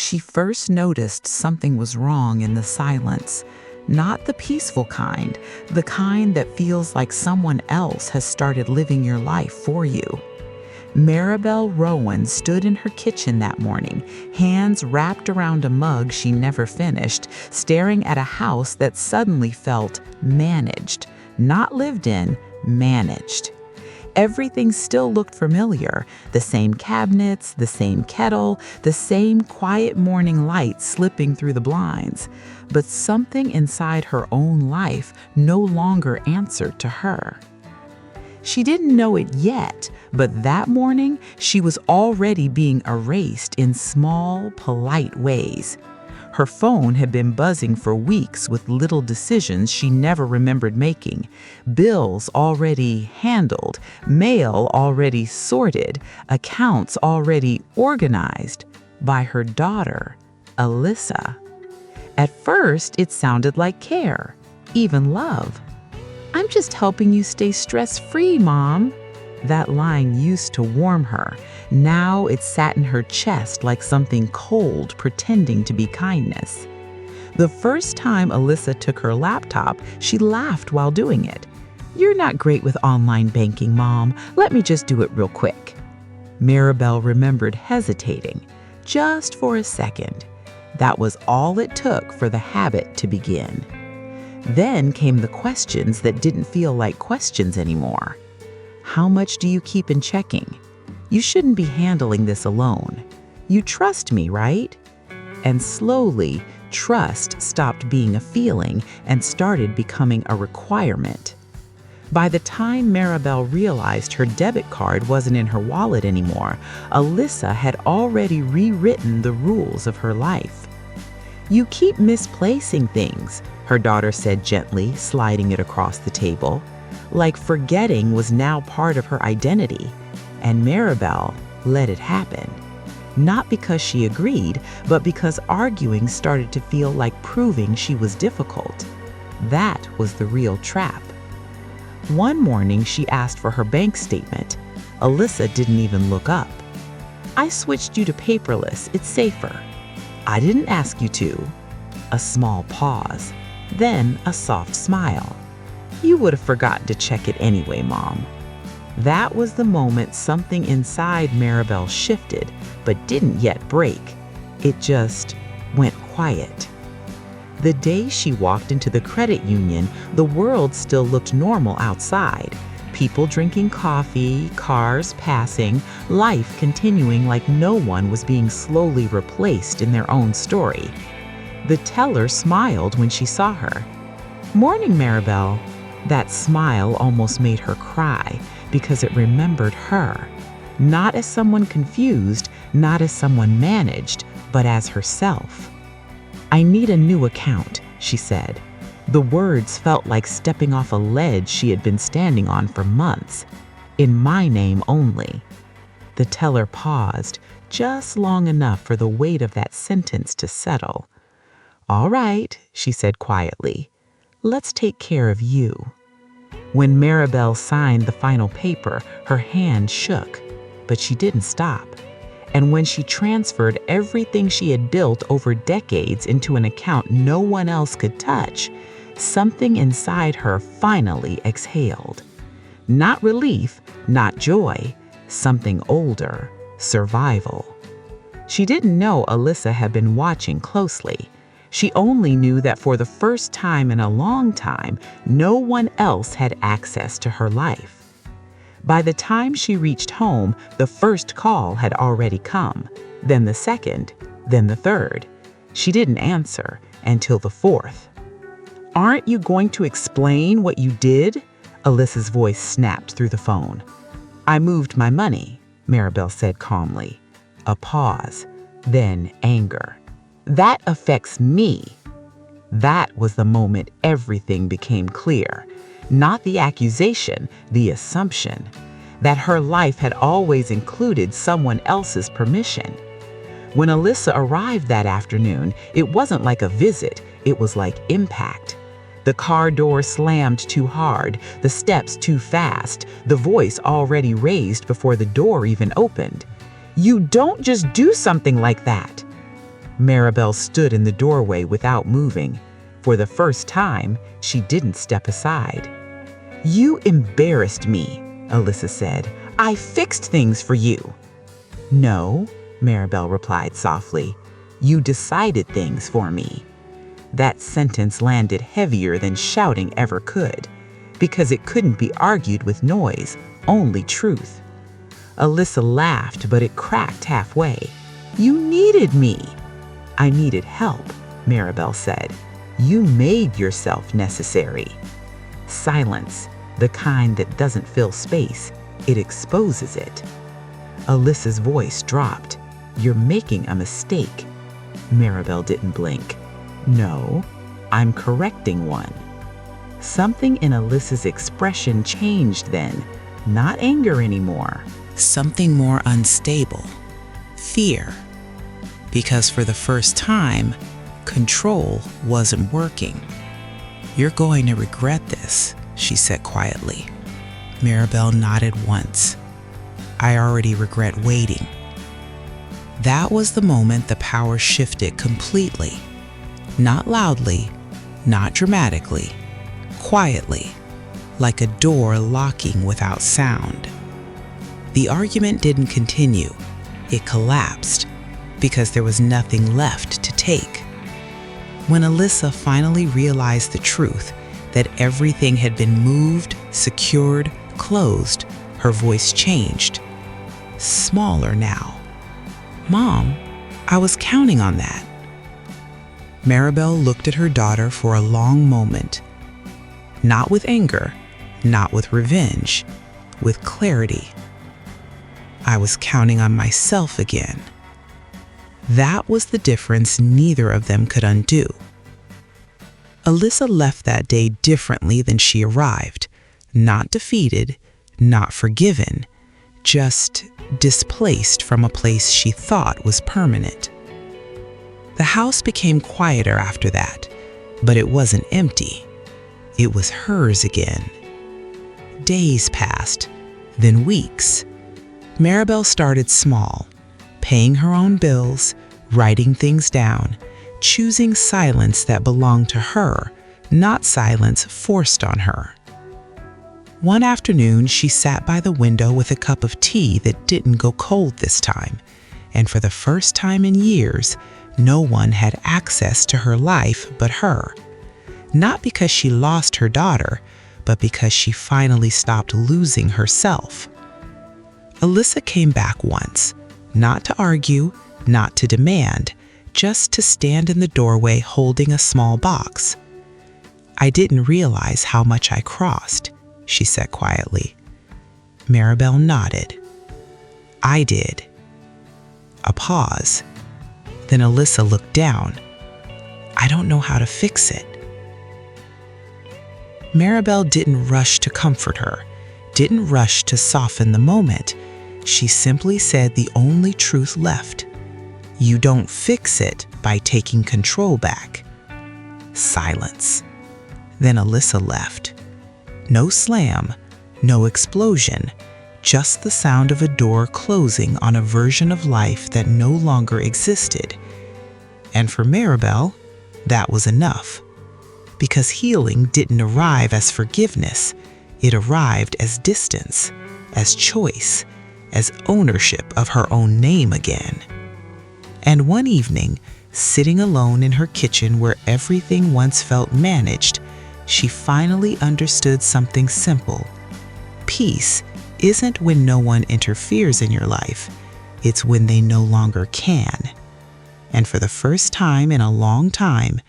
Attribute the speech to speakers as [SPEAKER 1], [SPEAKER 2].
[SPEAKER 1] She first noticed something was wrong in the silence. Not the peaceful kind, the kind that feels like someone else has started living your life for you. Marabel Rowan stood in her kitchen that morning, hands wrapped around a mug she never finished, staring at a house that suddenly felt managed. Not lived in, managed. Everything still looked familiar. The same cabinets, the same kettle, the same quiet morning light slipping through the blinds. But something inside her own life no longer answered to her. She didn't know it yet, but that morning she was already being erased in small, polite ways. Her phone had been buzzing for weeks with little decisions she never remembered making. Bills already handled, mail already sorted, accounts already organized by her daughter, Alyssa. At first, it sounded like care, even love. "I'm just helping you stay stress-free, Mom." That line used to warm her. Now it sat in her chest like something cold pretending to be kindness. The first time Alyssa took her laptop, she laughed while doing it. "You're not great with online banking, Mom. Let me just do it real quick." Marabel remembered hesitating, just for a second. That was all it took for the habit to begin. Then came the questions that didn't feel like questions anymore. How much do you keep in checking? You shouldn't be handling this alone. You trust me, right? And slowly, trust stopped being a feeling and started becoming a requirement. By the time Marabel realized her debit card wasn't in her wallet anymore, Alyssa had already rewritten the rules of her life. "You keep misplacing things," her daughter said gently, sliding it across the table. Like forgetting was now part of her identity, and Marabel let it happen. Not because she agreed, but because arguing started to feel like proving she was difficult. That was the real trap. One morning, she asked for her bank statement. Alyssa didn't even look up. "I switched you to paperless. It's safer." "I didn't ask you to." A small pause, then a soft smile. "You would have forgotten to check it anyway, Mom." That was the moment something inside Marabel shifted, but didn't yet break. It just went quiet. The day she walked into the credit union, the world still looked normal outside. People drinking coffee, cars passing, life continuing like no one was being slowly replaced in their own story. The teller smiled when she saw her. "Morning, Marabel." That smile almost made her cry because it remembered her, not as someone confused, not as someone managed, but as herself. "I need a new account," she said. The words felt like stepping off a ledge she had been standing on for months. "In my name only." The teller paused, just long enough for the weight of that sentence to settle. "All right," she said quietly. "Let's take care of you." When Marabel signed the final paper, her hand shook, but she didn't stop. And when she transferred everything she had built over decades into an account no one else could touch, something inside her finally exhaled. Not relief, not joy, something older, survival. She didn't know Alyssa had been watching closely. She only knew that for the first time in a long time, no one else had access to her life. By the time she reached home, the first call had already come, then the second, then the third. She didn't answer until the fourth. "Aren't you going to explain what you did?" Alyssa's voice snapped through the phone. "I moved my money," Marabel said calmly. A pause, then anger. "That affects me." That was the moment everything became clear. Not the accusation, the assumption. That her life had always included someone else's permission. When Alyssa arrived that afternoon, it wasn't like a visit, it was like impact. The car door slammed too hard, the steps too fast, the voice already raised before the door even opened. "You don't just do something like that." Marabel stood in the doorway without moving. For the first time, she didn't step aside. "You embarrassed me," Alyssa said. "I fixed things for you." "No," Marabel replied softly. "You decided things for me." That sentence landed heavier than shouting ever could, because it couldn't be argued with noise, only truth. Alyssa laughed, but it cracked halfway. "You needed me." "I needed help," Marabel said. "You made yourself necessary." Silence, the kind that doesn't fill space, it exposes it. Alyssa's voice dropped. "You're making a mistake." Marabel didn't blink. "No, I'm correcting one." Something in Alyssa's expression changed then, not anger anymore. Something more unstable. Fear. Because for the first time, control wasn't working. "You're going to regret this," she said quietly. Marabel nodded once. "I already regret waiting." That was the moment the power shifted completely. Not loudly, not dramatically, quietly, like a door locking without sound. The argument didn't continue. It collapsed because there was nothing left to take. When Alyssa finally realized the truth, that everything had been moved, secured, closed, her voice changed. Smaller now. "Mom, I was counting on that." Marabel looked at her daughter for a long moment. Not with anger, not with revenge, with clarity. "I was counting on myself again." That was the difference neither of them could undo. Alyssa left that day differently than she arrived. Not defeated, not forgiven, just displaced from a place she thought was permanent. The house became quieter after that, but it wasn't empty. It was hers again. Days passed, then weeks. Marabel started small, paying her own bills, writing things down, choosing silence that belonged to her, not silence forced on her. One afternoon, she sat by the window with a cup of tea that didn't go cold this time, and for the first time in years, no one had access to her life but her. Not because she lost her daughter, but because she finally stopped losing herself. Alyssa came back once, not to argue, not to demand, just to stand in the doorway holding a small box. "I didn't realize how much I crossed," she said quietly. Marabel nodded. "I did." A pause. Then Alyssa looked down. "I don't know how to fix it." Marabel didn't rush to comfort her, didn't rush to soften the moment. She simply said the only truth left. "You don't fix it by taking control back." Silence. Then Alyssa left. No slam, no explosion, just the sound of a door closing on a version of life that no longer existed. And for Marabel, that was enough. Because healing didn't arrive as forgiveness, it arrived as distance, as choice, as ownership of her own name again. And one evening, sitting alone in her kitchen where everything once felt managed, she finally understood something simple. Peace isn't when no one interferes in your life, it's when they no longer can. And for the first time in a long time,